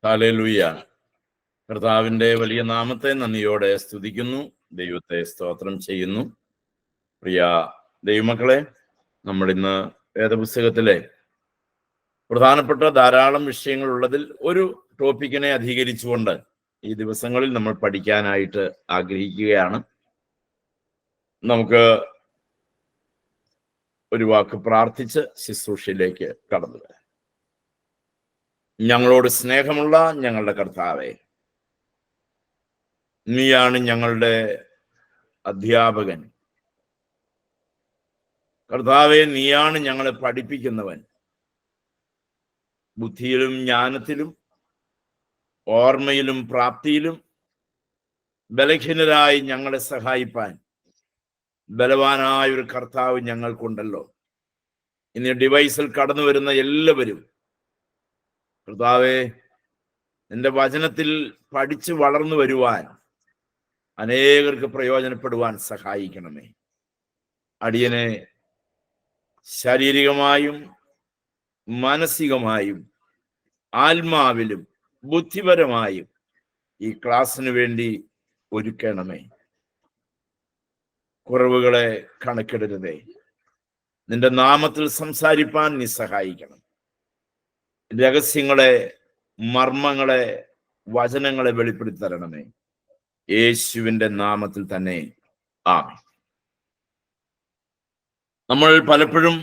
Hallelujah. കർത്താവിന്റെ വലിയ നാമത്തെ നന്ദിയോടെ സ്തുതിക്കുന്നു. ദൈവത്തെ സ്തോത്രം ചെയ്യുന്നു. പ്രിയ ദൈവമക്കളെ, നമ്മളിന്ന് വേദപുസ്തകത്തിലെ പ്രധാനപ്പെട്ട ധാരാളം വിഷയങ്ങൾ ഉള്ളതിൽ ഒരു ടോപ്പിക്കിനെ അധികരിച്ചുകൊണ്ട് ഈ ദിവസങ്ങളിൽ നമ്മൾ പഠിക്കാനായിട്ട് ആഗ്രഹിക്കുകയാണ്. നമുക്ക് ഒരു വാക്ക് പ്രാർത്ഥിച്ച് ശുശ്രൂഷയിലേക്ക് കടന്നു വരാം. ഞങ്ങളോട് സ്നേഹമുള്ള ഞങ്ങളുടെ കർത്താവേ, നീയാണ് ഞങ്ങളുടെ അധ്യാപകൻ. കർത്താവേ, നീയാണ് ഞങ്ങളെ പഠിപ്പിക്കുന്നവൻ. ബുദ്ധിയിലും ജ്ഞാനത്തിലും ഓർമ്മയിലും പ്രാപ്തിയിലും ബലഹീനരായി ഞങ്ങളെ സഹായിപ്പാൻ ബലവാനായ ഒരു കർത്താവ് ഞങ്ങൾക്കുണ്ടല്ലോ. ഇന്ന് ഡിവൈസിൽ കടന്നു വരുന്ന എല്ലാവരും കർത്താവേ, നിന്റെ വചനത്തിൽ പഠിച്ചു വളർന്നു വരുവാൻ അനേകർക്ക് പ്രയോജനപ്പെടുവാൻ സഹായിക്കണമേ. അടിയനെ ശാരീരികമായും മാനസികമായും ആത്മാവിലും ബുദ്ധിപരമായും ഈ ക്ലാസ്സിന് വേണ്ടി ഒരുക്കണമേ. കുറവുകളെ കണക്കിടരുതേ. നിന്റെ നാമത്തിൽ സംസാരിപ്പാൻ നീ സഹായിക്കണം. രഹസ്യങ്ങളെ, മർമ്മങ്ങളെ, വചനങ്ങളെ വെളിപ്പെടുത്തി തരണമേ. യേശുവിന്റെ നാമത്തിൽ തന്നെ ആമേൻ. നമ്മൾ പലപ്പോഴും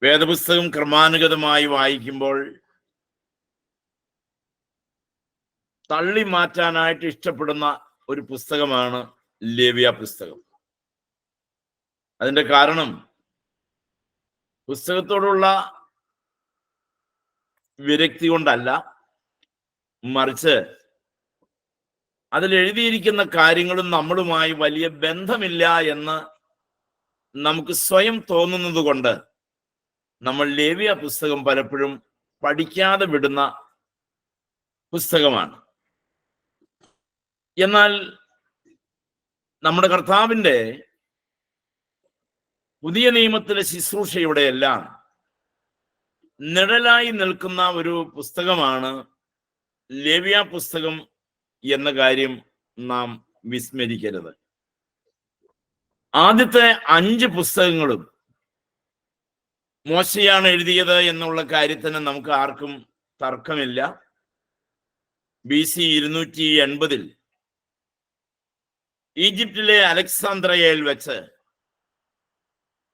വേദപുസ്തകം ക്രമാനുഗതമായി വായിക്കുമ്പോൾ തള്ളി മാറ്റാനായിട്ട് ഇഷ്ടപ്പെടുന്ന ഒരു പുസ്തകമാണ് ലേവ്യ പുസ്തകം. അതിന്റെ കാരണം പുസ്തകത്തോടുള്ള വിരക്തി കൊണ്ടല്ല, മറിച്ച് അതിൽ എഴുതിയിരിക്കുന്ന കാര്യങ്ങളും നമ്മളുമായി വലിയ ബന്ധമില്ല എന്ന് നമുക്ക് സ്വയം തോന്നുന്നത് കൊണ്ട് നമ്മൾ ലേവ്യ പുസ്തകം പലപ്പോഴും പഠിക്കാതെ വിടുന്ന പുസ്തകമാണ്. എന്നാൽ നമ്മുടെ കർത്താവിൻ്റെ പുതിയ നിയമത്തിലെ ശുശ്രൂഷയുടെ എല്ലാം നിഴലായി നിൽക്കുന്ന ഒരു പുസ്തകമാണ് ലേവ്യ പുസ്തകം എന്ന കാര്യം നാം വിസ്മരിക്കരുത്. ആദ്യത്തെ 5 പുസ്തകങ്ങളും മോശയാണ് എഴുതിയത് എന്നുള്ള കാര്യത്തിന് നമുക്ക് ആർക്കും തർക്കമില്ല. BC 280 ഈജിപ്തിലെ അലക്സാന്ദ്രിയയിൽ വെച്ച്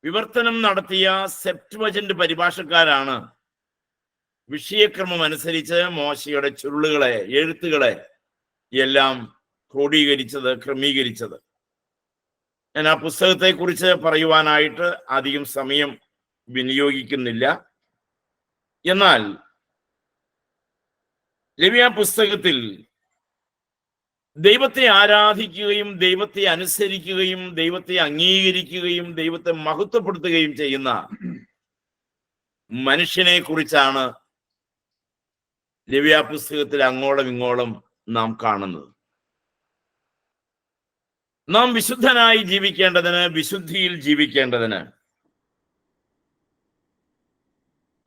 വിവർത്തനം നടത്തിയ സെപ്റ്റ്വജന്റ് പരിഭാഷക്കാരാണ് വിഷയക്രമം അനുസരിച്ച് മോശയുടെ ചുരുളുകളെ, എഴുത്തുകളെ എല്ലാം ക്രോഡീകരിച്ചത്, ക്രമീകരിച്ചത്. ഞാൻ ആ പുസ്തകത്തെ കുറിച്ച് പറയുവാനായിട്ട് അധികം സമയം വിനിയോഗിക്കുന്നില്ല. എന്നാൽ ലേവ്യ പുസ്തകത്തിൽ ദൈവത്തെ ആരാധിക്കുകയും ദൈവത്തെ അനുസരിക്കുകയും ദൈവത്തെ അംഗീകരിക്കുകയും ദൈവത്തെ മഹത്വപ്പെടുത്തുകയും ചെയ്യുന്ന മനുഷ്യനെ കുറിച്ചാണ് ലേവ്യ പുസ്തകത്തിൽ അങ്ങോളം ഇങ്ങോളം നാം കാണുന്നത്. നാം വിശുദ്ധനായി ജീവിക്കേണ്ടതിന്, വിശുദ്ധിയിൽ ജീവിക്കേണ്ടതിന്,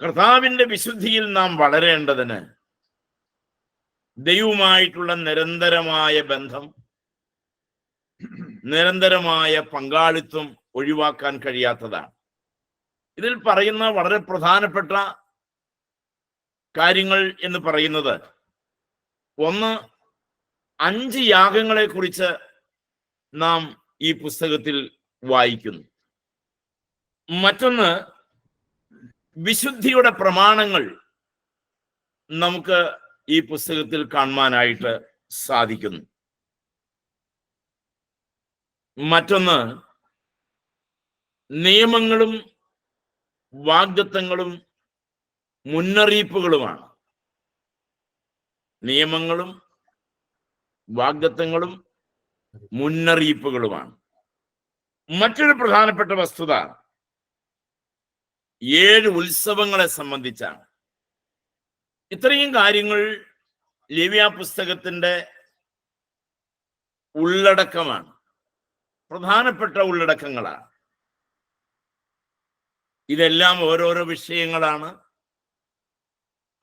കർത്താവിന്റെ വിശുദ്ധിയിൽ നാം വളരേണ്ടതിന് ദൈവവുമായിട്ടുള്ള നിരന്തരമായ ബന്ധം, നിരന്തരമായ പങ്കാളിത്തം ഒഴിവാക്കാൻ കഴിയാത്തതാണ്. ഇതിൽ പറയുന്ന വളരെ പ്രധാനപ്പെട്ട കാര്യങ്ങൾ എന്ന് പറയുന്നത്, ഒന്ന്, 5 യാഗങ്ങളെ കുറിച്ച് നാം ഈ പുസ്തകത്തിൽ വായിക്കുന്നു. മറ്റൊന്ന്, വിശുദ്ധിയുടെ പ്രമാണങ്ങൾ നമുക്ക് ഈ പുസ്തകത്തിൽ കാണുവാനായിട്ട് സാധിക്കുന്നു. മറ്റൊന്ന്, നിയമങ്ങളും വാഗ്ദത്തങ്ങളും മുന്നറിയിപ്പുകളുമാണ്. നിയമങ്ങളും വാഗ്ദത്തങ്ങളും മുന്നറിയിപ്പുകളുമാണ്. മറ്റൊരു പ്രധാനപ്പെട്ട വസ്തുത 7 ഉത്സവങ്ങളെ സംബന്ധിച്ചാണ്. ഇത്രയും കാര്യങ്ങൾ ലേവ്യ പുസ്തകത്തിന്റെ ഉള്ളടക്കമാണ്, പ്രധാനപ്പെട്ട ഉള്ളടക്കങ്ങളാണ്. ഇതെല്ലാം ഓരോരോ വിഷയങ്ങളാണ്.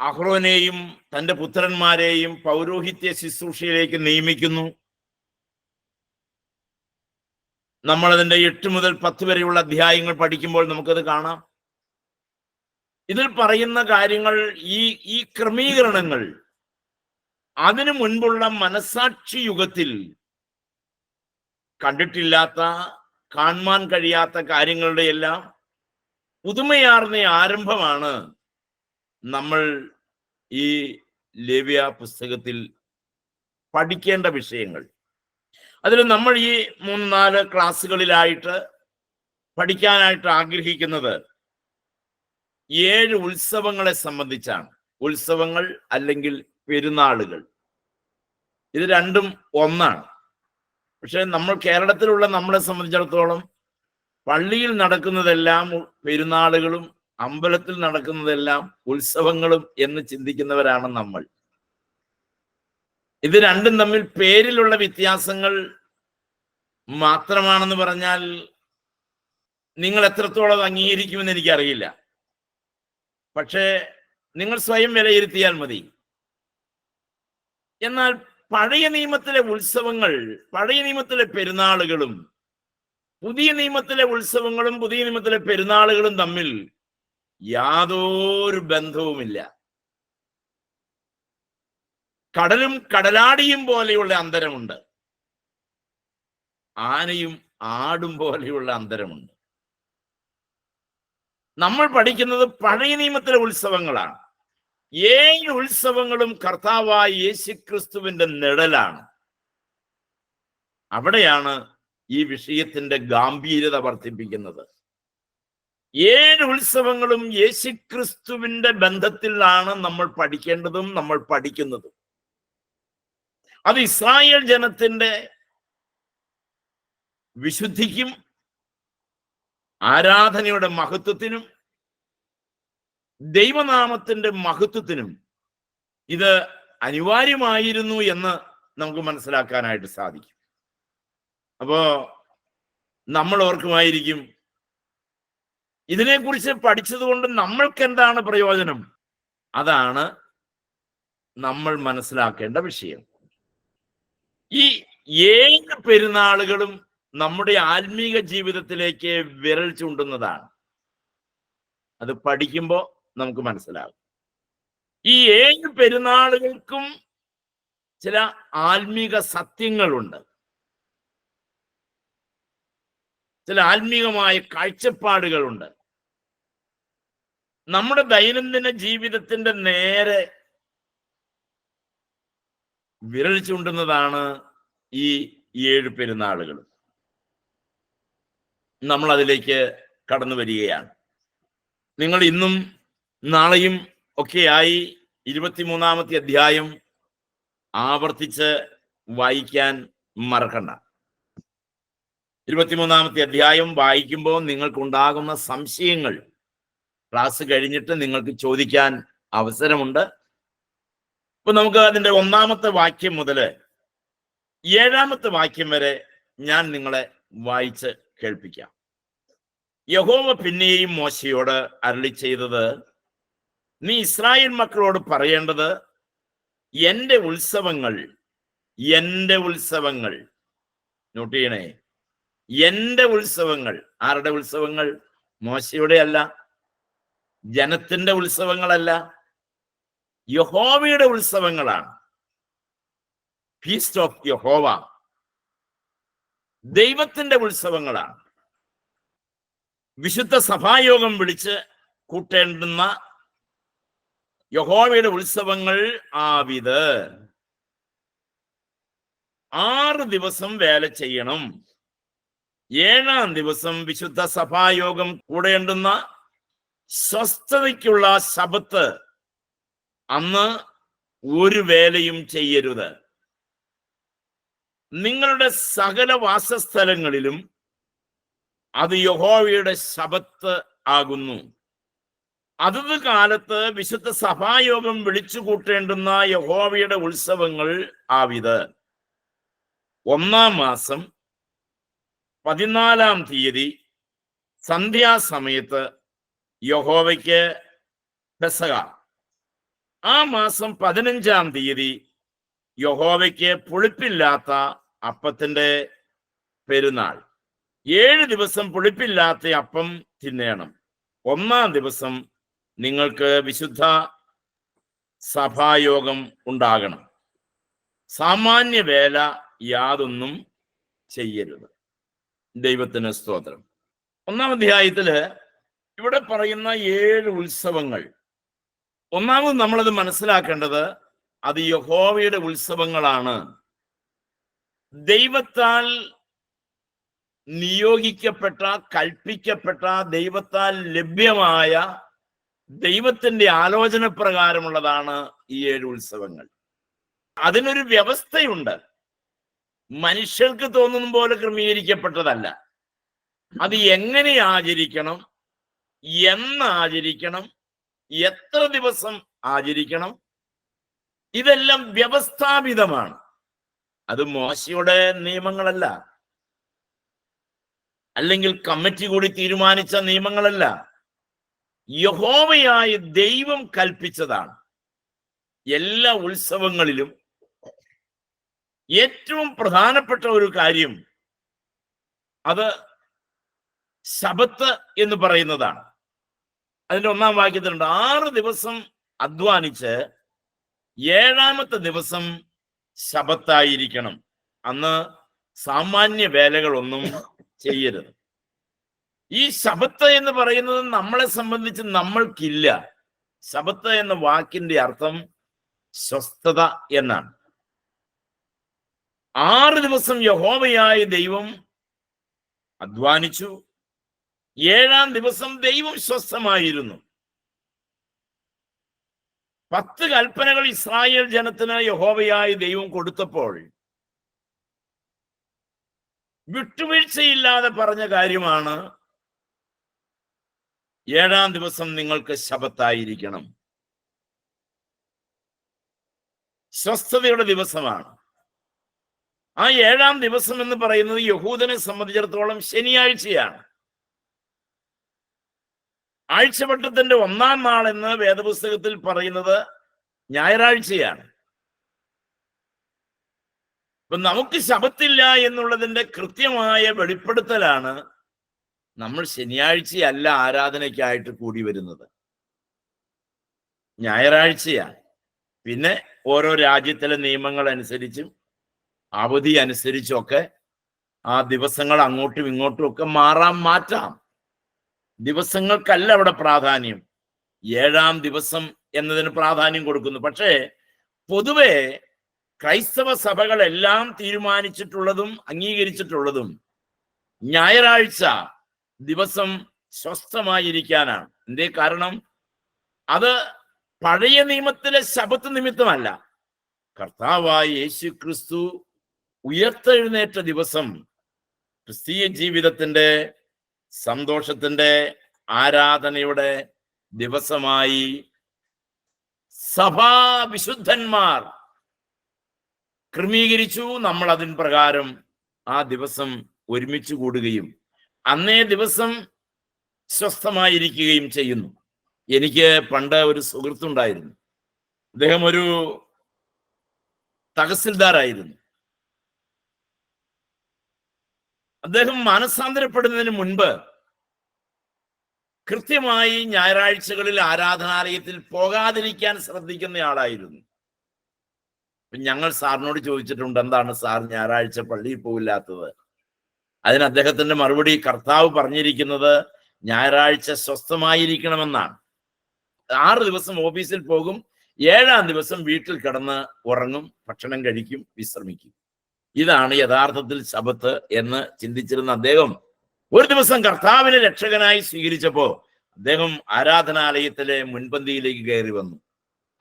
അഹ്റോനെയും തന്റെ പുത്രന്മാരെയും പൗരോഹിത്യ ശുശ്രൂഷയിലേക്ക് നിയമിക്കുന്നു. നമ്മളതിന്റെ 8 മുതൽ 10 വരെയുള്ള അധ്യായങ്ങൾ പഠിക്കുമ്പോൾ നമുക്കത് കാണാം. ഇതിൽ പറയുന്ന കാര്യങ്ങൾ, ഈ ക്രമീകരണങ്ങൾ അതിനു മുൻപുള്ള മനസാക്ഷി യുഗത്തിൽ കണ്ടിട്ടില്ലാത്ത, കാണുവാൻ കഴിയാത്ത കാര്യങ്ങളുടെ എല്ലാം പുതുമയാർന്ന ആരംഭമാണ് നമ്മൾ ഈ ലേവ്യ പുസ്തകത്തിൽ പഠിക്കേണ്ട വിഷയങ്ങൾ. അതിൽ നമ്മൾ ഈ 3-4 ക്ലാസ്സുകളിലായിട്ട് പഠിക്കാനായിട്ട് ആഗ്രഹിക്കുന്നത് 7 ഉത്സവങ്ങളെ സംബന്ധിച്ചാണ്. ഉത്സവങ്ങൾ അല്ലെങ്കിൽ പെരുന്നാളുകൾ, ഇത് രണ്ടും ഒന്നാണ്. പക്ഷെ നമ്മൾ കേരളത്തിലുള്ള നമ്മളെ സംബന്ധിച്ചിടത്തോളം പള്ളിയിൽ നടക്കുന്നതെല്ലാം പെരുന്നാളുകളും അമ്പലത്തിൽ നടക്കുന്നതെല്ലാം ഉത്സവങ്ങളും എന്ന് ചിന്തിക്കുന്നവരാണ് നമ്മൾ. ഇത് രണ്ടും തമ്മിൽ പേരിലുള്ള വ്യത്യാസങ്ങൾ മാത്രമാണെന്ന് പറഞ്ഞാൽ നിങ്ങൾ എത്രത്തോളം അംഗീകരിക്കുമെന്ന് എനിക്കറിയില്ല. പക്ഷേ നിങ്ങൾ സ്വയം വിലയിരുത്തിയാൽ മതി. എന്നാൽ പഴയ നിയമത്തിലെ ഉത്സവങ്ങൾ, പഴയ നിയമത്തിലെ പെരുന്നാളുകളും പുതിയ നിയമത്തിലെ ഉത്സവങ്ങളും പുതിയ നിയമത്തിലെ പെരുന്നാളുകളും തമ്മിൽ യാതൊരു ബന്ധവുമില്ല. കടലും കടലാടിയും പോലെയുള്ള അന്തരമുണ്ട്, ആനയും ആടും പോലെയുള്ള അന്തരമുണ്ട്. നമ്മൾ പഠിക്കുന്നത് പഴയ നിയമത്തിലെ ഉത്സവങ്ങളാണ്. 7 ഉത്സവങ്ങളും കർത്താവായ യേശുക്രിസ്തുവിന്റെ നിഴലാണ്. അവിടെയാണ് ഈ വിഷയത്തിന്റെ ഗാംഭീര്യത വർദ്ധിപ്പിക്കുന്നത്. 7 ഉത്സവങ്ങളും യേശുക്രിസ്തുവിന്റെ ബന്ധത്തിലാണ് നമ്മൾ പഠിക്കേണ്ടതും നമ്മൾ പഠിക്കുന്നതും. അത് ഇസ്രായേൽ ജനത്തിന്റെ വിശുദ്ധിക്കും ആരാധനയുടെ മഹത്വത്തിനും ദൈവനാമത്തിന്റെ മഹത്വത്തിനും ഇത് അനിവാര്യമായിരുന്നു എന്ന് നമുക്ക് മനസ്സിലാക്കാനായിട്ട് സാധിക്കും. അപ്പോ നമ്മൾ ഓർക്കുമായിരിക്കും, ഇതിനെക്കുറിച്ച് പഠിച്ചത് കൊണ്ട് നമ്മൾക്ക് എന്താണ് പ്രയോജനം? അതാണ് നമ്മൾ മനസ്സിലാക്കേണ്ട വിഷയം. ഈ 7 പെരുന്നാളുകളും നമ്മുടെ ആത്മീക ജീവിതത്തിലേക്ക് വിരൽ ചൂണ്ടുന്നതാണ്. അത് പഠിക്കുമ്പോൾ നമുക്ക് മനസ്സിലാകും. ഈ 7 പെരുന്നാളുകൾക്കും ചില ആത്മീക സത്യങ്ങളുണ്ട്, ചില ആത്മീകമായ കാഴ്ചപ്പാടുകളുണ്ട്. നമ്മുടെ ദൈനംദിന ജീവിതത്തിന്റെ നേരെ വിരൽ ചൂണ്ടുന്നതാണ് ഈ 7 പെരുന്നാളുകളും. നമ്മൾ അതിലേക്ക് കടന്നു വരികയാണ്. നിങ്ങൾ ഇന്നും നാളെയും ഒക്കെയായി 23-ാമത്തെ അധ്യായം ആവർത്തിച്ച് വായിക്കാൻ മറക്കണ്ട. 23-ാമത്തെ അധ്യായം വായിക്കുമ്പോൾ നിങ്ങൾക്കുണ്ടാകുന്ന സംശയങ്ങൾ ക്ലാസ് കഴിഞ്ഞിട്ട് നിങ്ങൾക്ക് ചോദിക്കാൻ അവസരമുണ്ട്. ഇപ്പൊ നമുക്ക് അതിന്റെ 1-ാമത്തെ വാക്യം മുതൽ 7-ാമത്തെ വാക്യം വരെ ഞാൻ നിങ്ങളെ വായിച്ച് കേൾപ്പിക്കാം. യഹോവ പിന്നെയും മോശയോട് അരുളി ചെയ്തത്, നീ ഇസ്രായേൽ മക്കളോട് പറയേണ്ടത്, എന്റെ ഉത്സവങ്ങൾ, എന്റെ ഉത്സവങ്ങൾ. നോട്ട് ചെയ്യണേ, എന്റെ ഉത്സവങ്ങൾ. ആരുടെ ഉത്സവങ്ങൾ? മോശയുടെ അല്ല, ജനത്തിന്റെ ഉത്സവങ്ങളല്ല, യഹോവയുടെ ഉത്സവങ്ങളാണ്. ഫീസ്റ്റ് ഓഫ് യഹോവ, ദൈവത്തിന്റെ ഉത്സവങ്ങളാണ്. വിശുദ്ധ സഭായോഗം വിളിച്ച് കൂട്ടേണ്ടുന്ന യഹോവയുടെ ഉത്സവങ്ങൾ ആവിത്. 6 ദിവസം വേല ചെയ്യണം. 7-ാം ദിവസം വിശുദ്ധ സഭായോഗം കൂടേണ്ടുന്ന സ്വസ്ഥതയ്ക്കുള്ള ശബത്ത്. അന്ന് ഒരു വേലയും ചെയ്യരുത്. നിങ്ങളുടെ സകല വാസസ്ഥലങ്ങളിലും അത് യഹോവയുടെ ശബത്ത് ആകുന്നു. അതത് കാലത്ത് വിശുദ്ധ സഭായോഗം വിളിച്ചു കൂട്ടേണ്ടുന്ന യഹോവയുടെ ഉത്സവങ്ങൾ ആവിത്. 1-ാം മാസം 14-ാം തീയതി സന്ധ്യാസമയത്ത് യഹോവയ്ക്ക് പെസഹ, ആ മാസം 15-ാം തീയതി യഹോവയ്ക്ക് പുളിപ്പില്ലാത്ത അപ്പത്തിന്റെ പെരുന്നാൾ. 7 ദിവസം പുളിപ്പില്ലാത്ത അപ്പം തിന്നേണം. 1-ാം ദിവസം നിങ്ങൾക്ക് വിശുദ്ധ സഭായോഗം ഉണ്ടാകണം. സാമാന്യ വേല യാതൊന്നും ചെയ്യരുത്. ദൈവത്തിന് സ്തോത്രം. 1-ാം അധ്യായത്തില് ഇവിടെ പറയുന്ന 7 ഉത്സവങ്ങൾ, ഒന്നാമത് നമ്മളത് മനസ്സിലാക്കേണ്ടത് അത് യഹോവയുടെ ഉത്സവങ്ങളാണ്. ദൈവത്താൽ നിയോഗിക്കപ്പെട്ട, കൽപ്പിക്കപ്പെട്ട, ദൈവത്താൽ ലഭ്യമായ, ദൈവത്തിന്റെ ആലോചന പ്രകാരമുള്ളതാണ് ഈ 7 ഉത്സവങ്ങൾ. അതിനൊരു വ്യവസ്ഥയുണ്ട്. മനുഷ്യർക്ക് തോന്നുന്ന പോലെ ക്രമീകരിക്കപ്പെട്ടതല്ല. അത് എങ്ങനെ ആചരിക്കണം, എന്ന് ആചരിക്കണം, എത്ര ദിവസം ആചരിക്കണം, ഇതെല്ലാം വ്യവസ്ഥാപിതമാണ്. അത് മോശയുടെ നിയമങ്ങളല്ല, അല്ലെങ്കിൽ കമ്മിറ്റി കൂടി തീരുമാനിച്ച നിയമങ്ങളല്ല. യഹോവയായ ദൈവം കൽപ്പിച്ചതാണ്. എല്ലാ ഉത്സവങ്ങളിലും ഏറ്റവും പ്രധാനപ്പെട്ട ഒരു കാര്യം അത് ശബത്ത് എന്ന് പറയുന്നതാണ്. അതിന്റെ 1-ാം വാക്യത്തിലുണ്ട്, 6 ദിവസം അധ്വാനിച്ച് 7-ാമത്തെ ദിവസം ശബത്തായിരിക്കണം. അന്ന് സാമാന്യ വേലകളൊന്നും ചെയ്യരുത്. ഈ ശബത്ത് എന്ന് പറയുന്നത് നമ്മളെ സംബന്ധിച്ച് നമ്മൾക്കില്ല. ശബത്ത് എന്ന വാക്കിന്റെ അർത്ഥം സ്വസ്ഥത എന്നാണ്. 6 ദിവസം യഹോവയായ ദൈവം അധ്വാനിച്ചു, 7-ാം ദിവസം ദൈവം സ്വസ്ഥമായിരുന്നു. 10 കൽപ്പനകൾ ഇസ്രായേൽ ജനത്തിന് യഹോവയായ ദൈവം കൊടുത്തപ്പോൾ വിട്ടുവീഴ്ചയില്ലാതെ പറഞ്ഞ കാര്യമാണ് 7-ാം ദിവസം നിങ്ങൾക്ക് ശബത്തായിരിക്കണം. സ്വസ്ഥതയുടെ ദിവസമാണ്. ആ 7-ാം ദിവസം എന്ന് പറയുന്നത് യഹൂദനെ സംബന്ധിച്ചിടത്തോളം ശനിയാഴ്ചയാണ്. ആഴ്ചവട്ടത്തിന്റെ 1-ാം നാൾ എന്ന് വേദപുസ്തകത്തിൽ പറയുന്നത് ഞായറാഴ്ചയാണ്. ഇപ്പൊ നമുക്ക് ശബത്തില്ല എന്നുള്ളതിന്റെ കൃത്യമായ വെളിപ്പെടുത്തലാണ് നമ്മൾ ശനിയാഴ്ചയല്ല ആരാധനയ്ക്കായിട്ട് കൂടി വരുന്നത്, ഞായറാഴ്ചയാണ്. പിന്നെ ഓരോ രാജ്യത്തിലെ നിയമങ്ങൾ അനുസരിച്ചും അവധി അനുസരിച്ചൊക്കെ ആ ദിവസങ്ങൾ അങ്ങോട്ടും ഇങ്ങോട്ടും ഒക്കെ മാറ്റാം. ദിവസങ്ങൾക്കല്ല അവിടെ പ്രാധാന്യം, 7-ാം ദിവസം എന്നതിന് പ്രാധാന്യം കൊടുക്കുന്നു. പക്ഷേ പൊതുവെ ക്രൈസ്തവ സഭകളെല്ലാം തീരുമാനിച്ചിട്ടുള്ളതും അംഗീകരിച്ചിട്ടുള്ളതും ഞായറാഴ്ച ദിവസം സ്വസ്ഥമായിരിക്കാനാണ്. എന്തേ കാരണം? അത് പഴയ നിയമത്തിലെ ശബത്ത് നിമിത്തമല്ല. കർത്താവായ യേശു ക്രിസ്തു ഉയർത്തെഴുന്നേറ്റ ദിവസം ക്രിസ്തീയ ജീവിതത്തിന്റെ സന്തോഷത്തിന്റെ ആരാധനയുടെ ദിവസമായി സഭാ വിശുദ്ധന്മാർ ക്രമീകരിച്ചു. നമ്മൾ അതിന് പ്രകാരം ആ ദിവസം ഒരുമിച്ച് കൂടുകയും അന്നേ ദിവസം സ്വസ്ഥമായിരിക്കുകയും ചെയ്യുന്നു. എനിക്ക് പണ്ട് ഒരു സുഹൃത്തുണ്ടായിരുന്നു. അദ്ദേഹം ഒരു തഹസിൽദാറായിരുന്നു. അദ്ദേഹം മാനസാന്തരപ്പെടുന്നതിന് മുൻപ് കൃത്യമായി ഞായറാഴ്ചകളിൽ ആരാധനാലയത്തിൽ പോകാതിരിക്കാൻ ശ്രദ്ധിക്കുന്നയാളായിരുന്നു. ഞങ്ങൾ സാറിനോട് ചോദിച്ചിട്ടുണ്ട്, എന്താണ് സാർ ഞായറാഴ്ച പള്ളിയിൽ പോകില്ലാത്തത്? അതിന് അദ്ദേഹത്തിന്റെ മറുപടി, കർത്താവ് പറഞ്ഞിരിക്കുന്നത് ഞായറാഴ്ച സ്വസ്ഥമായിരിക്കണമെന്നാണ്. 6 ദിവസം ഓഫീസിൽ പോകും, 7-ാം ദിവസം വീട്ടിൽ കിടന്ന് ഉറങ്ങും, ഭക്ഷണം കഴിക്കും, വിശ്രമിക്കും. ഇതാണ് യഥാർത്ഥത്തിൽ ശബത്ത് എന്ന് ചിന്തിച്ചിരുന്ന അദ്ദേഹം ഒരു ദിവസം കർത്താവിനെ രക്ഷകനായി സ്വീകരിച്ചപ്പോ അദ്ദേഹം ആരാധനാലയത്തിലെ മുൻപന്തിയിലേക്ക് കയറി വന്നു,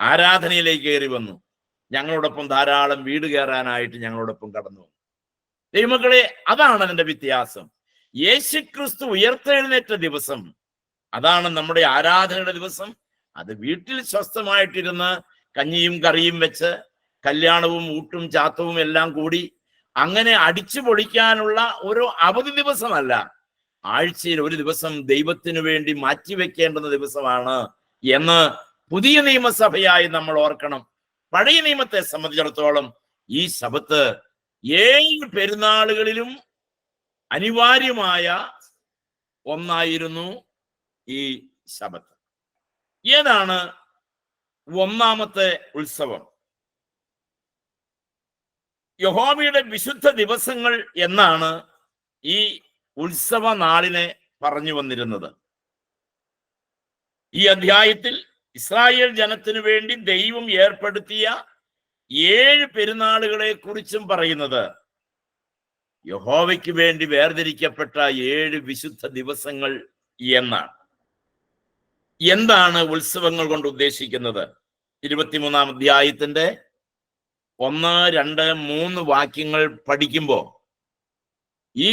ആരാധനയിലേക്ക് കയറി വന്നു. ഞങ്ങളോടൊപ്പം ധാരാളം വീട് കയറാനായിട്ട് ഞങ്ങളോടൊപ്പം കടന്നു വന്നു. ദൈവമക്കളെ, അതാണ് അതിന്റെ വ്യത്യാസം. യേശുക്രിസ്തു ഉയർത്തെഴുന്നേറ്റ ദിവസം, അതാണ് നമ്മുടെ ആരാധനയുടെ ദിവസം. അത് വീട്ടിൽ സ്വസ്ഥമായിട്ടിരുന്ന് കഞ്ഞിയും കറിയും വെച്ച് കല്യാണവും ഊട്ടും ചാത്തവും എല്ലാം കൂടി അങ്ങനെ അടിച്ചു പൊളിക്കാനുള്ള ഒരു അവധി ദിവസമല്ല. ആഴ്ചയിൽ ഒരു ദിവസം ദൈവത്തിനു വേണ്ടി മാറ്റിവെക്കേണ്ടുന്ന ദിവസമാണ് എന്ന് പുതിയ നിയമസഭയായി നമ്മൾ ഓർക്കണം, പഴയ നിയമത്തെ സംബന്ധിച്ചിടത്തോളം ഈ ശബത്ത് 7 പെരുന്നാളുകളിലും അനിവാര്യമായ ഒന്നായിരുന്നു ഈ ശബത്ത്. ഏതാണ് ഒന്നാമത്തെ ഉത്സവം? യഹോവയുടെ വിശുദ്ധ ദിവസങ്ങൾ എന്നാണ് ഈ ഉത്സവ നാളിനെ പറഞ്ഞു വന്നിരുന്നത്. ഈ അധ്യായത്തിൽ ഇസ്രായേൽ ജനത്തിനു വേണ്ടി ദൈവം ഏർപ്പെടുത്തിയ 7 പെരുന്നാളുകളെ കുറിച്ചും പറയുന്നത് യഹോവയ്ക്ക് വേണ്ടി വേർതിരിക്കപ്പെട്ട 7 വിശുദ്ധ ദിവസങ്ങൾ എന്നാണ്. എന്താണ് ഉത്സവങ്ങൾ കൊണ്ട് ഉദ്ദേശിക്കുന്നത്? 23-ാം അധ്യായത്തിന്റെ 1, 2, 3 വാക്യങ്ങൾ പഠിക്കുമ്പോൾ ഈ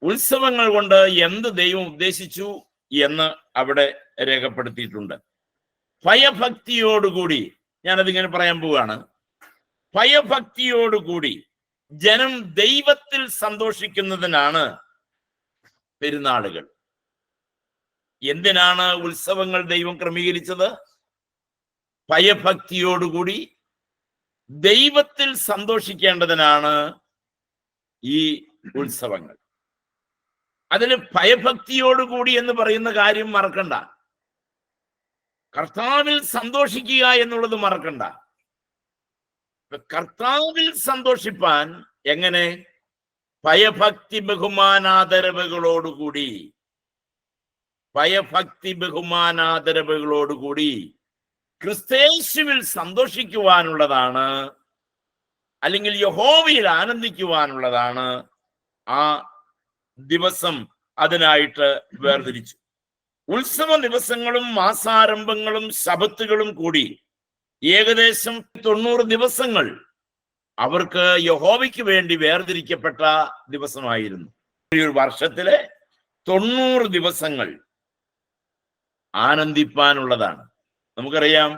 ഉത്സവങ്ങൾ കൊണ്ട് എന്ത് ദൈവം ഉദ്ദേശിച്ചു എന്ന് അവിടെ രേഖപ്പെടുത്തിയിട്ടുണ്ട്. ഭയഭക്തിയോടുകൂടി, ഞാനതിങ്ങനെ പറയാൻ പോവുകയാണ്, ഭയഭക്തിയോടുകൂടി ജനം ദൈവത്തിൽ സന്തോഷിക്കുന്നതിനാണ് പെരുന്നാളുകൾ. എന്തിനാണ് ഉത്സവങ്ങൾ ദൈവം ക്രമീകരിച്ചത്? ഭയഭക്തിയോടുകൂടി ദൈവത്തിൽ സന്തോഷിക്കേണ്ടതിനാണ് ഈ ഉത്സവങ്ങൾ. അതിൽ ഭയഭക്തിയോടുകൂടി എന്ന് പറയുന്ന കാര്യം മറക്കണ്ട. കർത്താവിൽ സന്തോഷിക്കുക എന്നുള്ളത് മറക്കണ്ട. കർത്താവിൽ സന്തോഷിപ്പാൻ എങ്ങനെ? ഭയഭക്തി ബഹുമാനാദരവുകളോടുകൂടി, ഭയഭക്തി ബഹുമാനാദരവുകളോടുകൂടി ക്രിസ്തയേശുവിൽ സന്തോഷിക്കുവാനുള്ളതാണ്, അല്ലെങ്കിൽ യഹോവയിൽ ആനന്ദിക്കുവാനുള്ളതാണ് ആ ദിവസം അതിനായിട്ട് വേർതിരിച്ചു. ഉത്സവ ദിവസങ്ങളും മാസാരംഭങ്ങളും ശബത്തുകളും കൂടി ഏകദേശം 90 ദിവസങ്ങൾ അവർക്ക് യഹോവയ്ക്ക് വേണ്ടി വേർതിരിക്കപ്പെട്ട ദിവസമായിരുന്നു. ഒരു വർഷത്തിലെ 90 ദിവസങ്ങൾ ആനന്ദിപ്പാനുള്ളതാണ്. നമുക്കറിയാം,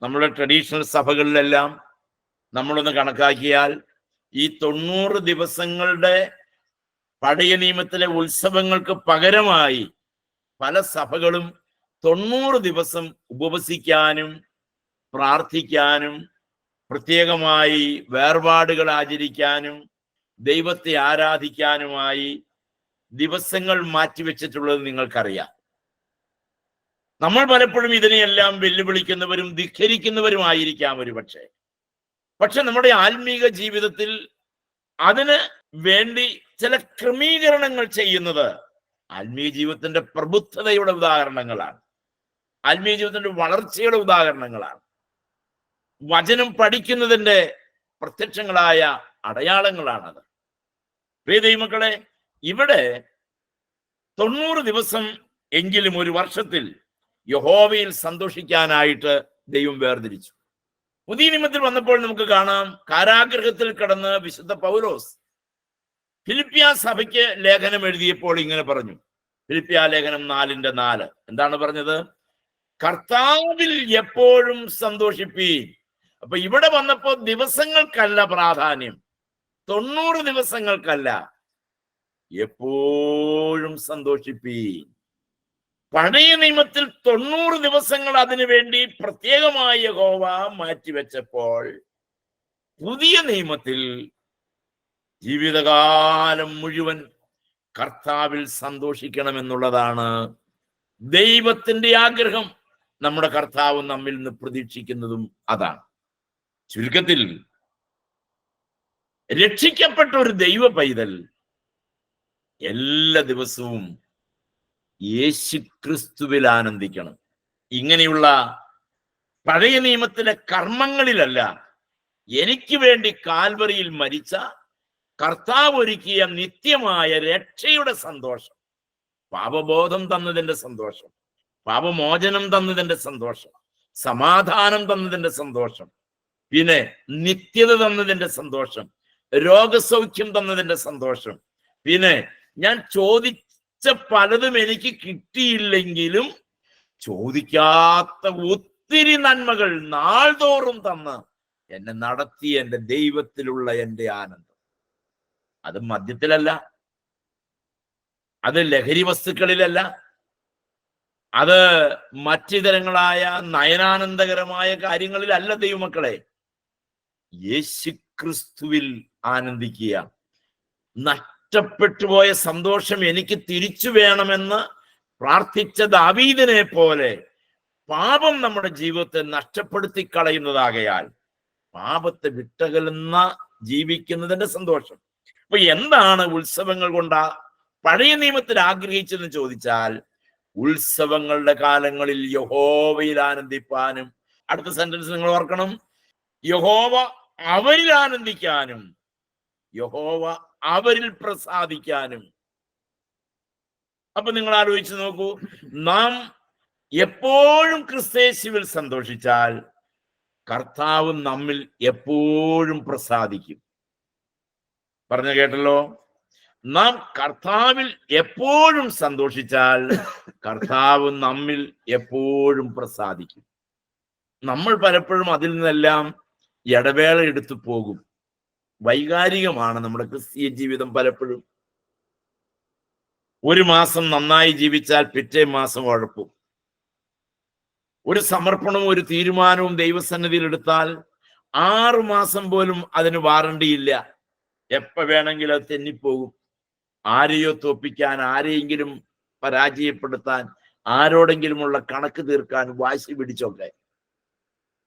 നമ്മുടെ ട്രഡീഷണൽ സഭകളിലെല്ലാം നമ്മളൊന്ന് കണക്കാക്കിയാൽ ഈ 90 ദിവസങ്ങളുടെ പഴയ നിയമത്തിലെ ഉത്സവങ്ങൾക്ക് പകരമായി പല സഭകളും 90 ദിവസം ഉപവസിക്കാനും പ്രാർത്ഥിക്കാനും പ്രത്യേകമായി വേർപാടുകൾ ആചരിക്കാനും ദൈവത്തെ ആരാധിക്കാനുമായി ദിവസങ്ങൾ മാറ്റിവെച്ചിട്ടുള്ളത് നിങ്ങൾക്കറിയാം. നമ്മൾ പലപ്പോഴും ഇതിനെയെല്ലാം വെല്ലുവിളിക്കുന്നവരും ധിഖരിക്കുന്നവരുമായിരിക്കാം പക്ഷെ നമ്മുടെ ആത്മീക ജീവിതത്തിൽ അതിന് വേണ്ടി ചില ക്രമീകരണങ്ങൾ ചെയ്യുന്നത് ആത്മീയ ജീവിതത്തിന്റെ പ്രബുദ്ധതയുടെ ഉദാഹരണങ്ങളാണ്, ആത്മീയ ജീവിതത്തിന്റെ വളർച്ചയുടെ ഉദാഹരണങ്ങളാണ്, വചനം പഠിക്കുന്നതിന്റെ പ്രത്യക്ഷങ്ങളായ അടയാളങ്ങളാണത്. പ്രിയ ദൈവമക്കളെ, ഇവിടെ 90 ദിവസം എങ്കിലും ഒരു വർഷത്തിൽ യഹോവയിൽ സന്തോഷിക്കാനായിട്ട് ദൈവം വേർതിരിച്ചു. പുതിയ നിയമത്തിൽ വന്നപ്പോൾ നമുക്ക് കാണാം, കാരാഗൃഹത്തിൽ കിടന്ന് വിശുദ്ധ പൗലോസ് ഫിലിപ്പിയ സഭയ്ക്ക് ലേഖനം എഴുതിയപ്പോൾ ഇങ്ങനെ പറഞ്ഞു. ഫിലിപ്പിയ ലേഖനം 4:4 എന്താണ് പറഞ്ഞത്? കർത്താവിൽ എപ്പോഴും സന്തോഷിപ്പീൻ. അപ്പൊ ഇവിടെ വന്നപ്പോ ദിവസങ്ങൾക്കല്ല പ്രാധാന്യം, 90 ദിവസങ്ങൾക്കല്ല, എപ്പോഴും സന്തോഷിപ്പീൻ. പഴയ നിയമത്തിൽ 90 ദിവസങ്ങൾ അതിനു വേണ്ടി പ്രത്യേകമായി യഹോവ മാറ്റിവെച്ചപ്പോൾ പുതിയ നിയമത്തിൽ ജീവിതകാലം മുഴുവൻ കർത്താവിൽ സന്തോഷിക്കണമെന്നുള്ളതാണ് ദൈവത്തിന്റെ ആഗ്രഹം. നമ്മുടെ കർത്താവ് നമ്മിൽ നിന്ന് പ്രതീക്ഷിക്കുന്നതും അതാണ്. ചുരുക്കത്തിൽ, രക്ഷിക്കപ്പെട്ട ഒരു ദൈവ പൈതൽ എല്ലാ ദിവസവും യേശുക്രിസ്തുവിൽ ആനന്ദിക്കണം. ഇങ്ങനെയുള്ള പഴയ നിയമത്തിലെ കർമ്മങ്ങളിലല്ല, എനിക്ക് വേണ്ടി കാൽവറിയിൽ മരിച്ച കർത്താവ് ഒരുക്കിയ നിത്യമായ രക്ഷയുടെ സന്തോഷം, പാപബോധം തന്നതിന്റെ സന്തോഷം, പാപമോചനം തന്നതിന്റെ സന്തോഷം, സമാധാനം തന്നതിന്റെ സന്തോഷം, പിന്നെ നിത്യത തന്നതിന്റെ സന്തോഷം, രോഗസൗഖ്യം തന്നതിന്റെ സന്തോഷം, പിന്നെ ഞാൻ ചോദിച്ച പലതും എനിക്ക് കിട്ടിയില്ലെങ്കിലും ചോദിക്കാത്ത ഒത്തിരി നന്മകൾ നാൾതോറും തന്ന് എന്നെ നടത്തിയ എൻ്റെ ദൈവത്തിലുള്ള എൻ്റെ ആനന്ദം. അത് മദ്യത്തിലല്ല, അത് ലഹരി വസ്തുക്കളിലല്ല, അത് മറ്റിതരങ്ങളായ നയനാനന്ദകരമായ കാര്യങ്ങളിലല്ല ദൈവമക്കളെ. യേശുക്രിസ്തുവിൽ ആനന്ദിക്കുക. നഷ്ടപ്പെട്ടുപോയ സന്തോഷം എനിക്ക് തിരിച്ചു വേണമെന്ന് പ്രാർത്ഥിച്ച ദാവീദിനെ പോലെ പാപം നമ്മുടെ ജീവിതത്തെ നഷ്ടപ്പെടുത്തി കളയുന്നതാകയാൽ പാപത്തെ വിട്ടകലുന്ന ജീവിക്കുന്നതിന്റെ സന്തോഷം. അപ്പൊ എന്താണ് ഉത്സവങ്ങൾ കൊണ്ട് പഴയ നിയമത്തിൽ ആഗ്രഹിച്ചതെന്ന് ചോദിച്ചാൽ, ഉത്സവങ്ങളുടെ കാലങ്ങളിൽ യഹോവയിൽ ആനന്ദിപ്പാനും, അടുത്ത സെന്റൻസ് നിങ്ങൾ ഓർക്കണം, യഹോവ അവരിൽ ആനന്ദിക്കാനും, യഹോവ അവരിൽ പ്രസാദിക്കാനും. അപ്പൊ നിങ്ങൾ ആലോചിച്ച് നോക്കൂ, നാം എപ്പോഴും ക്രിസ്തയേശുവിൽ സന്തോഷിച്ചാൽ കർത്താവ് നമ്മിൽ എപ്പോഴും പ്രസാദിക്കും. പറഞ്ഞു കേട്ടല്ലോ? നാം കർത്താവിൽ എപ്പോഴും സന്തോഷിച്ചാൽ കർത്താവ് നമ്മിൽ എപ്പോഴും പ്രസാദിക്കും. നമ്മൾ പലപ്പോഴും അതിൽ നിന്നെല്ലാം ഇടവേള എടുത്തു പോകും. വൈകാരികമാണ് നമ്മുടെ ക്രിസ്തീയ ജീവിതം. പലപ്പോഴും ഒരു മാസം നന്നായി ജീവിച്ചാൽ പിറ്റേ മാസം ഉഴപ്പും. ഒരു സമർപ്പണവും ഒരു തീരുമാനവും ദൈവസന്നിധിയിൽ എടുത്താൽ 6 മാസം പോലും അതിന് വാറണ്ടിയില്ല. എപ്പോ വേണമെങ്കിലും അത് തെന്നിപ്പോകും. ആരെയോ തോപ്പിക്കാൻ, ആരെയെങ്കിലും പരാജയപ്പെടുത്താൻ, ആരോടെങ്കിലുമുള്ള കണക്ക് തീർക്കാൻ വാശി പിടിച്ചൊക്കെ.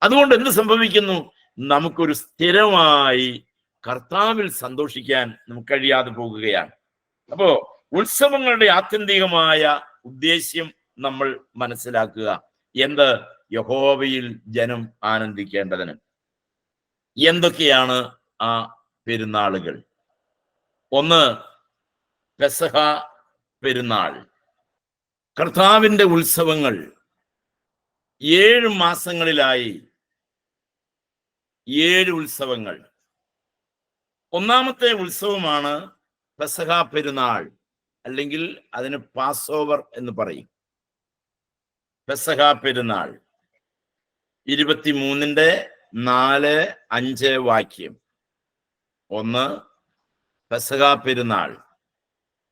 അതുകൊണ്ട് എന്ത് സംഭവിക്കുന്നു? നമുക്കൊരു സ്ഥിരമായി കർത്താവിൽ സന്തോഷിക്കാൻ നമുക്ക് കഴിയാതെ പോകുകയാണ്. അപ്പോ ഉത്സവങ്ങളുടെ ആത്യന്തികമായ ഉദ്ദേശ്യം നമ്മൾ മനസ്സിലാക്കുക. എന്ത്? യഹോവയിൽ ജനം ആനന്ദിക്കേണ്ടതിന്. എന്തൊക്കെയാണ് ആ പെരുന്നാളുകൾ? ഒന്ന്, പെസഹ പെരുന്നാൾ. കർത്താവിന്റെ ഉത്സവങ്ങൾ 7 മാസങ്ങളിലായി 7 ഉത്സവങ്ങൾ. ഒന്നാമത്തെ ഉത്സവമാണ് പെസഹ പെരുന്നാൾ, അല്ലെങ്കിൽ അതിന് പാസ് ഓവർ എന്ന് പറയും. പെസഹ പെരുന്നാൾ 23-4-5 വാക്യം. ഒന്ന്, പെസഹ പെരുന്നാൾ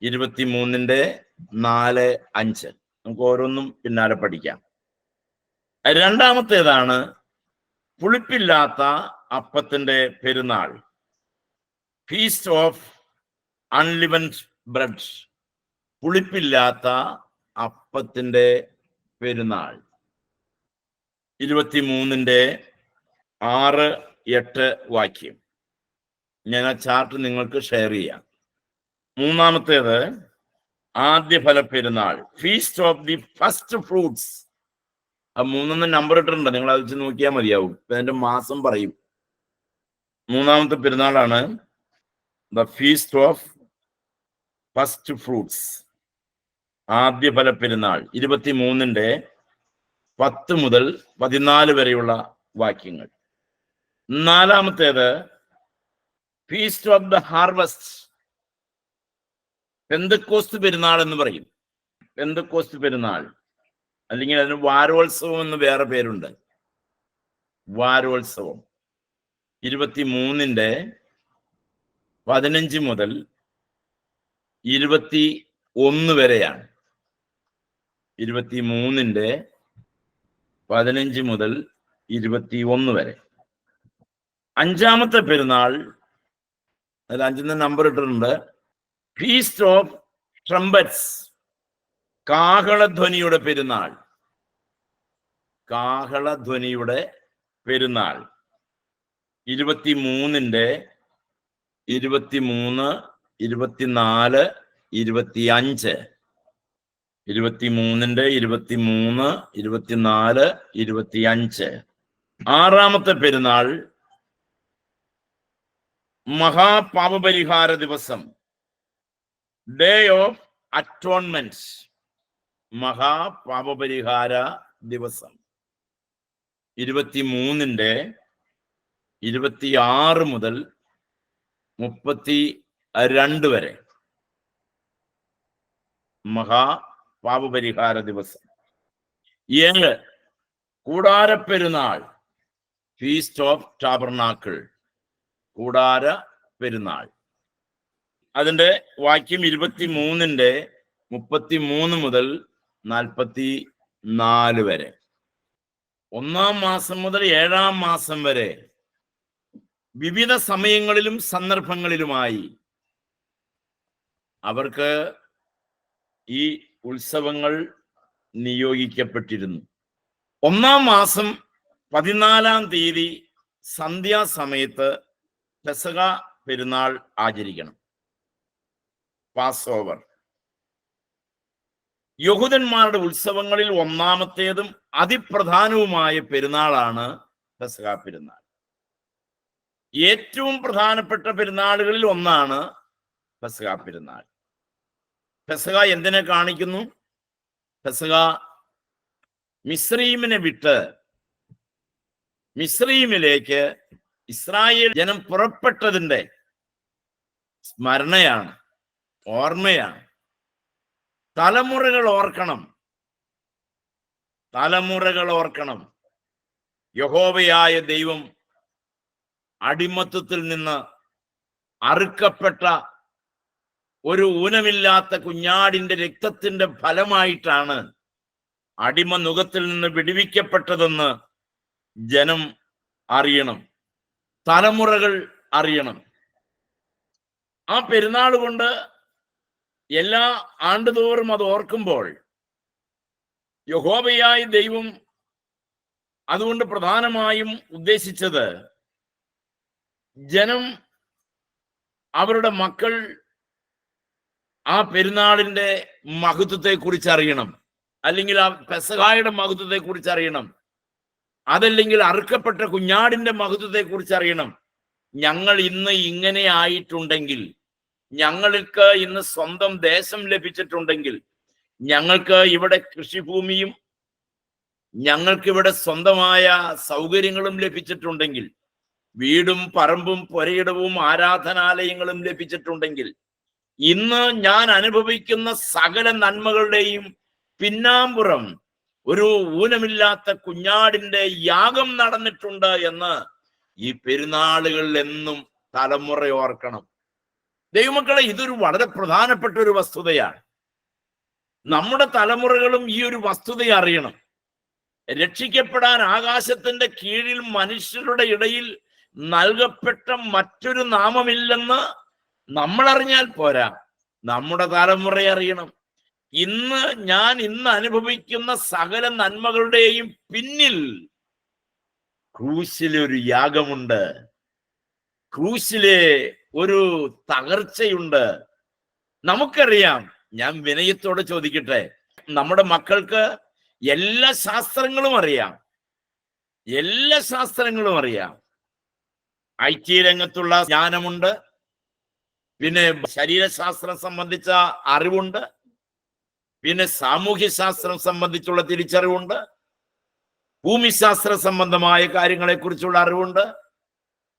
23-4-5. നമുക്ക് ഓരോന്നും പിന്നാലെ പഠിക്കാം. രണ്ടാമത്തേതാണ് പുളിപ്പില്ലാത്ത അപ്പത്തിന്റെ പെരുന്നാൾ, ഫീസ്റ്റ് ഓഫ് അൺലിവൻഡ് ബ്രെഡ്. പുളിപ്പില്ലാത്ത അപ്പത്തിന്റെ പെരുന്നാൾ 23-6-8 വാക്യം. ഞാൻ ആ ചാർട്ട് നിങ്ങൾക്ക് ഷെയർ ചെയ്യാം. മൂന്നാമത്തേത് ആദ്യഫല പെരുന്നാൾ, feast of the first fruits. ആ 3 നമ്പർ ഇട്ടിട്ടുണ്ട്, നിങ്ങൾ അത് വെച്ച് നോക്കിയാൽ മതിയാവും. അതിന്റെ മാസം പറയും. മൂന്നാമത്തെ പെരുന്നാളാണ് the feast of first fruits, ആദ്യഫല പെരുന്നാൾ. 23-10-14 വരെയുള്ള വാക്യങ്ങൾ. നാലാമത്തേത് ഫീസ്റ്റ് ഓഫ് ദ ഹാർവസ്റ്റ്, പെന്തക്കോസ്ത് പെരുന്നാൾ എന്ന് പറയും. പെന്തക്കോസ്ത് പെരുന്നാൾ, അല്ലെങ്കിൽ അതിന് വാരോത്സവം എന്ന് വേറെ പേരുണ്ട്. വാരോത്സവം 23-15 മുതൽ 21 വരെയാണ്. 23-15 മുതൽ 21 വരെ. അഞ്ചാമത്തെ പെരുന്നാൾ, അതിൽ 5 നമ്പർ ഇട്ടിട്ടുണ്ട്, ഫീസ്റ്റ് ഓഫ് ട്രംപറ്റ്സ്, കാഹളധ്വനിയുടെ പെരുന്നാൾ. കാഹളധ്വനിയുടെ പെരുന്നാൾ 23-23, 24, 25. 23-23, 24, 25. ആറാമത്തെ പെരുന്നാൾ മഹാപാപപരിഹാര ദിവസം, ഡേ ഓഫ് അറ്റോൺമെന്റ്. മഹാപാപപരിഹാര ദിവസം 23-26 മുതൽ 32 വരെ. മഹാപാപപരിഹാര ദിവസം. 7, കൂടാരപ്പെരുന്നാൾ, ഫീസ്റ്റ് ഓഫ് ടാബർനാക്കിൾ. കൂടാര പെരുന്നാൾ. അതിന്റെ വാക്യം 23-33 മുതൽ 42 4 വരെ, 1-ാം മാസം മുതൽ 7-ാം മാസം വരെ വിവിധ സമയങ്ങളിലും സന്ദർഭങ്ങളിലുമായി അവർക്ക് ഈ ഉത്സവങ്ങൾ നിയോഗിക്കപ്പെട്ടിരുന്നു. 1-ാം മാസം 14-ാം തീയതി സന്ധ്യാസമയത്ത് പെസഹ പെരുന്നാൾ ആചരിക്കണം, പാസ് ഓവർ. യഹൂദന്മാരുടെ ഉത്സവങ്ങളിൽ ഒന്നാമത്തേതും അതിപ്രധാനവുമായ പെരുന്നാളാണ് പെസഹ പെരുന്നാൾ. ഏറ്റവും പ്രധാനപ്പെട്ട പെരുന്നാളുകളിൽ ഒന്നാണ് പെസഹ പെരുന്നാൾ. പെസഹ എന്തിനെ കാണിക്കുന്നു? പെസഹ മിസ്രയീമിനെ വിട്ട് മിസ്രയീമിലേക്ക് ഇസ്രായേൽ ജനം പുറപ്പെട്ടതിൻ്റെ സ്മരണയാണ്, ഓർമ്മയാണ്. തലമുറകൾ ഓർക്കണം, തലമുറകൾ ഓർക്കണം. യഹോവയായ ദൈവം അടിമത്തത്തിൽ നിന്ന് അറുക്കപ്പെട്ട ഒരു ഊനമില്ലാത്ത കുഞ്ഞാടിന്റെ രക്തത്തിന്റെ ഫലമായിട്ടാണ് അടിമ നുകത്തിൽ നിന്ന് വിടുവിക്കപ്പെട്ടതെന്ന് ജനം അറിയണം, തലമുറകൾ അറിയണം. ആ പെരുന്നാൾ കൊണ്ട് എല്ലാ ആണ്ടുതോറും അത് ഓർക്കുമ്പോൾ യഹോവയായ ദൈവം അതുകൊണ്ട് പ്രധാനമായും ഉദ്ദേശിച്ചത് ജനം, അവരുടെ മക്കൾ ആ പെരുന്നാളിന്റെ മഹത്വത്തെ കുറിച്ച് അറിയണം, അല്ലെങ്കിൽ ആ പെസഹായുടെ മഹത്വത്തെ കുറിച്ച് അറിയണം, അതല്ലെങ്കിൽ അറുക്കപ്പെട്ട കുഞ്ഞാടിന്റെ മഹത്വത്തെ കുറിച്ച് അറിയണം. ഞങ്ങൾ ഇന്ന് ഇങ്ങനെ ആയിട്ടുണ്ടെങ്കിൽ, ഞങ്ങൾക്ക് ഇന്ന് സ്വന്തം ദേശം ലഭിച്ചിട്ടുണ്ടെങ്കിൽ, ഞങ്ങൾക്ക് ഇവിടെ കൃഷിഭൂമിയും ഞങ്ങൾക്കിവിടെ സ്വന്തമായ സൗകര്യങ്ങളും ലഭിച്ചിട്ടുണ്ടെങ്കിൽ, വീടും പറമ്പും പുരയിടവും ആരാധനാലയങ്ങളും ലഭിച്ചിട്ടുണ്ടെങ്കിൽ, ഇന്ന് ഞാൻ അനുഭവിക്കുന്ന സകല നന്മകളുടെയും പിന്നാമ്പുറം ഒരു ഊനമില്ലാത്ത കുഞ്ഞാടിന്റെ യാഗം നടന്നിട്ടുണ്ട് എന്ന് ഈ പെരുന്നാളുകളിൽ എന്നും തലമുറ ഓർക്കണം. ദൈവമക്കളെ, ഇതൊരു വളരെ പ്രധാനപ്പെട്ട ഒരു വസ്തുതയാണ്. നമ്മുടെ തലമുറകളും ഈ ഒരു വസ്തുത അറിയണം. രക്ഷിക്കപ്പെടാൻ ആകാശത്തിന്റെ കീഴിൽ മനുഷ്യരുടെ ഇടയിൽ നൽകപ്പെട്ട മറ്റൊരു നാമമില്ലെന്ന് നമ്മൾ അറിഞ്ഞാൽ പോരാ, നമ്മുടെ തലമുറ അറിയണം. ഞാൻ ഇന്ന് അനുഭവിക്കുന്ന സകല നന്മകളുടെയും പിന്നിൽ ക്രൂശിലെ ഒരു യാഗമുണ്ട്, ക്രൂശിലെ ഒരു തകർച്ചയുണ്ട്. നമുക്കറിയാം. ഞാൻ വിനയത്തോടെ ചോദിക്കട്ടെ, നമ്മുടെ മക്കൾക്ക് എല്ലാ ശാസ്ത്രങ്ങളും അറിയാം, എല്ലാ ശാസ്ത്രങ്ങളും അറിയാം. IT രംഗത്തുള്ള ജ്ഞാനമുണ്ട്, പിന്നെ ശരീരശാസ്ത്രം സംബന്ധിച്ച അറിവുണ്ട്, പിന്നെ സാമൂഹ്യ ശാസ്ത്രം സംബന്ധിച്ചുള്ള തിരിച്ചറിവുണ്ട്, ഭൂമിശാസ്ത്ര സംബന്ധമായ കാര്യങ്ങളെ കുറിച്ചുള്ള അറിവുണ്ട്.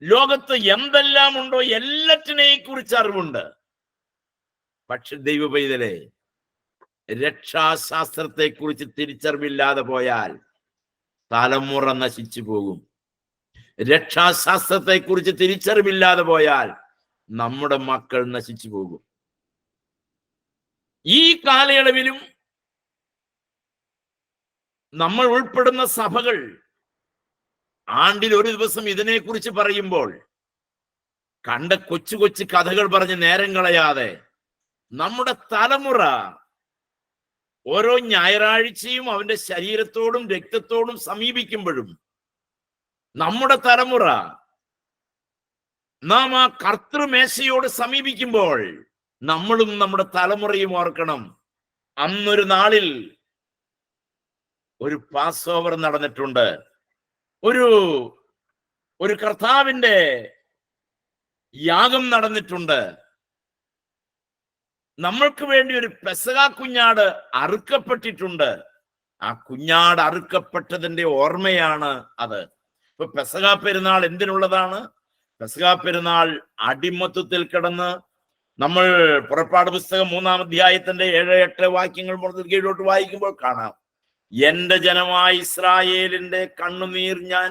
ലോകത്ത് എന്തെല്ലാം ഉണ്ടോ എല്ലാറ്റിനെയും കുറിച്ച് അറിവുണ്ട്. പക്ഷെ ദൈവ പൈതലേ, രക്ഷാശാസ്ത്രത്തെ കുറിച്ച് തിരിച്ചറിവില്ലാതെ പോയാൽ തലമുറ നശിച്ചു പോകും. രക്ഷാശാസ്ത്രത്തെ കുറിച്ച് തിരിച്ചറിവില്ലാതെ പോയാൽ നമ്മുടെ മക്കൾ നശിച്ചു പോകും. ഈ കാലയളവിലും നമ്മൾ ഉൾപ്പെടുന്ന സഭകൾ ആണ്ടിൽ ഒരു ദിവസം ഇതിനെക്കുറിച്ച് പറയുമ്പോൾ കണ്ട കൊച്ചു കൊച്ചു കഥകൾ പറഞ്ഞ് നേരം കളയാതെ നമ്മുടെ തലമുറ ഓരോ ഞായറാഴ്ചയും അവന്റെ ശരീരത്തോടും രക്തത്തോടും സമീപിക്കുമ്പോഴും നമ്മുടെ തലമുറ നാം ആ കർത്തൃമേശയോട് സമീപിക്കുമ്പോൾ നമ്മളും നമ്മുടെ തലമുറയും ഓർക്കണം, അന്നൊരു നാളിൽ ഒരു പാസ് ഓവർ നടന്നിട്ടുണ്ട്, ഒരു കർത്താവിന്റെ യാഗം നടന്നിട്ടുണ്ട്. നമ്മൾക്ക് വേണ്ടി ഒരു പെസഹ കുഞ്ഞാട് അറുക്കപ്പെട്ടിട്ടുണ്ട്. ആ കുഞ്ഞാട് അറുക്കപ്പെട്ടതിന്റെ ഓർമ്മയാണ് അത്. ഇപ്പൊ പെസഹ പെരുന്നാൾ എന്തിനുള്ളതാണ്? പെസഹ പെരുന്നാൾ അടിമത്വത്തിൽ കിടന്ന് നമ്മൾ പുറപ്പാട് പുസ്തകം 3-ാം അധ്യായത്തിന്റെ 7-8 വാക്യങ്ങൾ മുതൽ കീഴോട്ട് വായിക്കുമ്പോൾ കാണാം, എന്റെ ജനമായ ഇസ്രായേലിന്റെ കണ്ണുനീർ ഞാൻ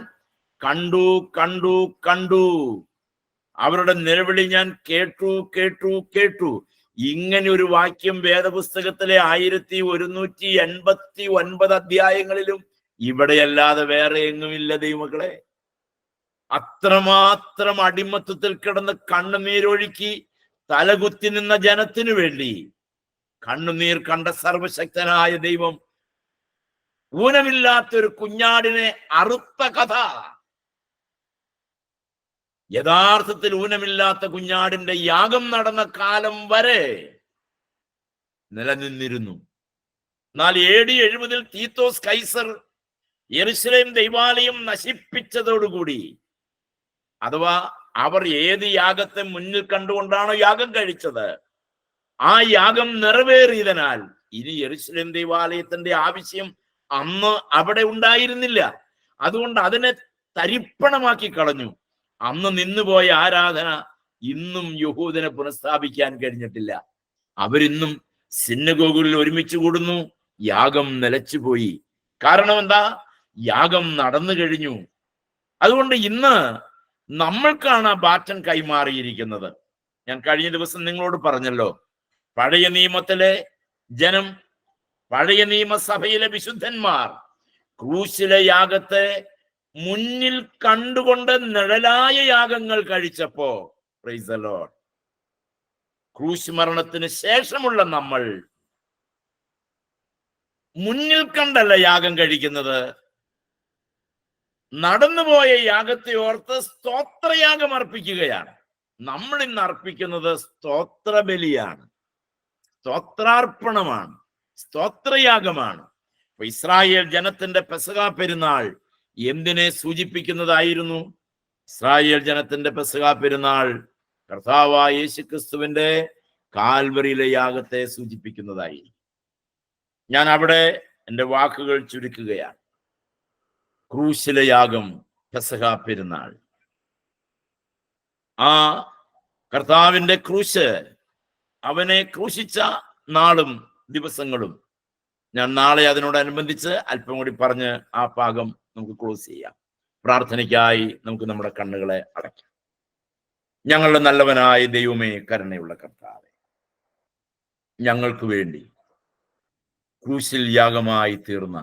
കണ്ടു കണ്ടു കണ്ടു, അവരുടെ നിലവിളി ഞാൻ കേട്ടു കേട്ടു കേട്ടു. ഇങ്ങനെ ഒരു വാക്യം വേദപുസ്തകത്തിലെ 1189 അധ്യായങ്ങളിലും ഇവിടെയല്ലാതെ വേറെ എങ്ങുമില്ല ദൈവമക്കളെ. അത്രമാത്രം അടിമത്തത്തിൽ കിടന്ന് കണ്ണുനീരൊഴുക്കി തലകുത്തി നിന്ന ജനത്തിനു വേണ്ടി കണ്ണുനീർ കണ്ട സർവശക്തനായ ദൈവം ഊനമില്ലാത്തൊരു കുഞ്ഞാടിനെ അറുത്ത കഥ. യഥാർത്ഥത്തിൽ ഊനമില്ലാത്ത കുഞ്ഞാടിന്റെ യാഗം നടന്ന കാലം വരെ നിലനിന്നിരുന്നു. എന്നാൽ AD 70 തീത്തോസ് കൈസർ യെരുശലേം ദൈവാലയം നശിപ്പിച്ചതോടുകൂടി, അഥവാ അവർ ഏത് യാഗത്തെ മുന്നിൽ കണ്ടുകൊണ്ടാണോ യാഗം കഴിച്ചത്, ആ യാഗം നിറവേറിയതിനാൽ ഇനി യെരുശലേം ദൈവാലയത്തിന്റെ ആവശ്യം അന്ന് അവിടെ ഉണ്ടായിരുന്നില്ല. അതുകൊണ്ട് അതിനെ തരിപ്പണമാക്കി കളഞ്ഞു. അന്ന് നിന്നുപോയ ആരാധന ഇന്നും യഹൂദനെ പുനഃസ്ഥാപിക്കാൻ കഴിഞ്ഞിട്ടില്ല. അവരിന്നും സിനഗോഗുകളിൽ ഒരുമിച്ച് കൂടുന്നു. യാഗം നിലച്ചുപോയി. കാരണം എന്താ? യാഗം നടന്നു കഴിഞ്ഞു. അതുകൊണ്ട് ഇന്ന് നമ്മൾക്കാണ് ആ ബാറ്റൺ കൈമാറിയിരിക്കുന്നത്. ഞാൻ കഴിഞ്ഞ ദിവസം നിങ്ങളോട് പറഞ്ഞല്ലോ, പഴയ നിയമത്തിലെ ജനം, പഴയ നിയമസഭയിലെ വിശുദ്ധന്മാർ ക്രൂശിലെ യാഗത്തെ മുന്നിൽ കണ്ടുകൊണ്ട് നിഴലായ യാഗങ്ങൾ കഴിച്ചപ്പോ, പ്രൈസ് ദ ലോർഡ്, ക്രൂശ് മരണത്തിന് ശേഷമുള്ള നമ്മൾ മുന്നിൽ കണ്ടല്ല യാഗം കഴിക്കുന്നത്, നടന്നുപോയ യാഗത്തെ ഓർത്ത് സ്തോത്രയാഗം അർപ്പിക്കുകയാണ്. നമ്മൾ ഇന്ന് അർപ്പിക്കുന്നത് സ്തോത്രബലിയാണ്, സ്തോത്രാർപ്പണമാണ്, സ്തോത്രയാഗമാണ്. അപ്പൊ ഇസ്രായേൽ ജനത്തിന്റെ പെസഹ പെരുന്നാൾ എന്തിനെ സൂചിപ്പിക്കുന്നതായിരുന്നു? ഇസ്രായേൽ ജനത്തിന്റെ പെസഹ പെരുന്നാൾ കർത്താവായ യേശുക്രിസ്തുവിന്റെ കാൽവരിയിലെ യാഗത്തെ സൂചിപ്പിക്കുന്നതായിരുന്നു. ഞാൻ അവിടെ എൻ്റെ വാക്കുകൾ ചുരുക്കുകയാണ്. ക്രൂശിലെ യാഗം, പെസഹ പെരുന്നാൾ, ആ കർത്താവിന്റെ ക്രൂശ്, അവനെ ക്രൂശിച്ച നാളും ദിവസങ്ങളും ഞാൻ നാളെ അതിനോടനുബന്ധിച്ച് അല്പം കൂടി പറഞ്ഞ് ആ ഭാഗം നമുക്ക് ക്ലോസ് ചെയ്യാം. പ്രാർത്ഥനയ്ക്കായി നമുക്ക് നമ്മുടെ കണ്ണുകളെ അടയ്ക്കാം. ഞങ്ങളുടെ നല്ലവനായ ദൈവമേ, കരുണയുള്ള കർത്താവേ, ഞങ്ങൾക്ക് വേണ്ടി ക്രൂശിൽ യാഗമായി തീർന്ന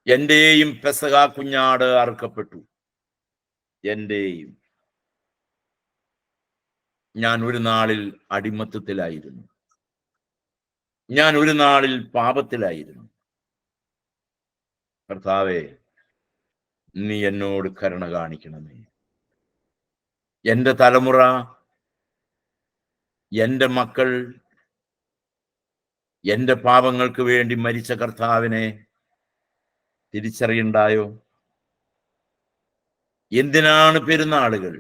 എന്റെയും പെസഹ കുഞ്ഞാട് അറുക്കപ്പെട്ടു. എന്റെയും ഞാൻ ഒരു നാളിൽ അടിമത്തത്തിലായിരുന്നു, ഞാൻ ഒരു നാളിൽ പാപത്തിലായിരുന്നു. കർത്താവേ, നീ എന്നോട് കരുണ കാണിക്കണമേ. എൻ്റെ തലമുറ, എൻ്റെ മക്കൾ എൻ്റെ പാപങ്ങൾക്ക് വേണ്ടി മരിച്ച കർത്താവിനെ തിരിച്ചറിയുണ്ടായോ? എന്തിനാണ് പെരുന്നാളുകൾ?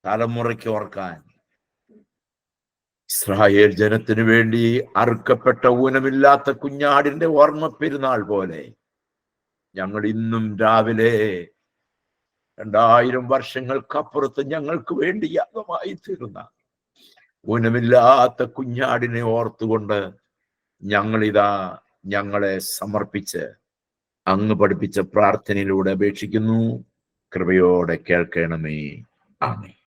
തലമുറയ്ക്ക് ഓർക്കാൻ. ഇസ്രായേൽ ജനത്തിനു വേണ്ടി അറുക്കപ്പെട്ട ഊനമില്ലാത്ത കുഞ്ഞാടിന്റെ ഓർമ്മ പെരുന്നാൾ പോലെ ഞങ്ങൾ ഇന്നും രാവിലെ 2000 വർഷങ്ങൾക്കപ്പുറത്ത് ഞങ്ങൾക്ക് വേണ്ടി യാഗമായി തീർന്ന ഊനമില്ലാത്ത കുഞ്ഞാടിനെ ഓർത്തുകൊണ്ട് ഞങ്ങളിതാ ഞങ്ങളെ സമർപ്പിച്ച് അങ്ങ് പഠിപ്പിച്ച പ്രാർത്ഥനയിലൂടെ അപേക്ഷിക്കുന്നു. കൃപയോടെ കേൾക്കണമേ. ആമേൻ.